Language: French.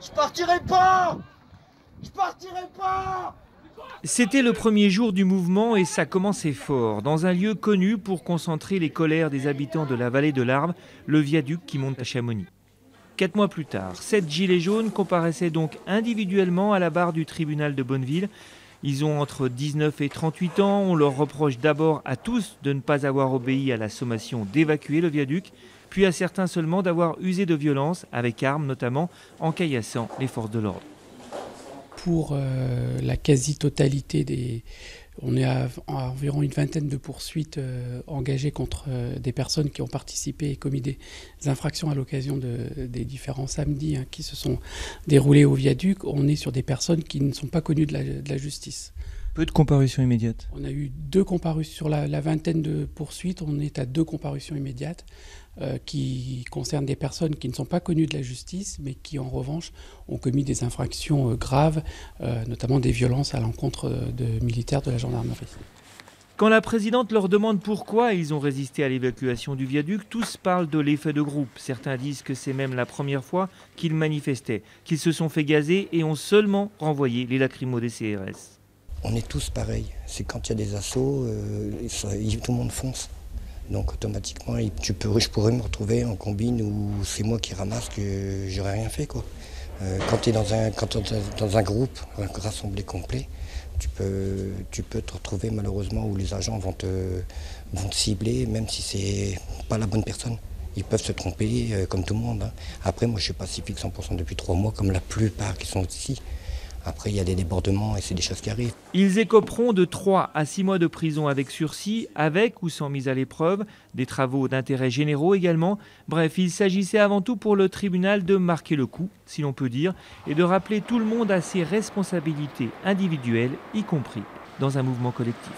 Je partirai pas! Je partirai pas! C'était le premier jour du mouvement et ça commençait fort, dans un lieu connu pour concentrer les colères des habitants de la vallée de l'Arve, le viaduc qui monte à Chamonix. 4 mois plus tard, 7 gilets jaunes comparaissaient donc individuellement à la barre du tribunal de Bonneville. Ils ont entre 19 et 38 ans, on leur reproche d'abord à tous de ne pas avoir obéi à la sommation d'évacuer le viaduc, puis à certains seulement d'avoir usé de violence, avec armes notamment, en caillassant les forces de l'ordre. Pour la quasi-totalité on est à environ une vingtaine de poursuites engagées contre des personnes qui ont participé et commis des infractions à l'occasion des différents samedis qui se sont déroulés au viaduc. On est sur des personnes qui ne sont pas connues de la justice. Peu de comparutions immédiates. On a eu 2 comparutions sur la vingtaine de poursuites. On est à 2 comparutions immédiates qui concernent des personnes qui ne sont pas connues de la justice, mais qui en revanche ont commis des infractions graves, notamment des violences à l'encontre de militaires de la gendarmerie. Quand la présidente leur demande pourquoi ils ont résisté à l'évacuation du viaduc, tous parlent de l'effet de groupe. Certains disent que c'est même la première fois qu'ils manifestaient, qu'ils se sont fait gazer et ont seulement renvoyé les lacrymos des CRS. On est tous pareils. C'est quand il y a des assauts, tout le monde fonce. Donc automatiquement, je pourrais me retrouver en combine où c'est moi qui ramasse que j'aurais rien fait, quoi. Quand tu es dans un groupe, un rassemblé complet, tu peux te retrouver malheureusement où les agents vont te cibler, même si c'est pas la bonne personne. Ils peuvent se tromper comme tout le monde. Après, moi je suis pacifique 100% depuis 3 mois, comme la plupart qui sont ici. Après, il y a des débordements et c'est des choses qui arrivent. Ils écoperont de 3 à 6 mois de prison avec sursis, avec ou sans mise à l'épreuve, des travaux d'intérêt généraux également. Bref, il s'agissait avant tout pour le tribunal de marquer le coup, si l'on peut dire, et de rappeler tout le monde à ses responsabilités individuelles, y compris dans un mouvement collectif.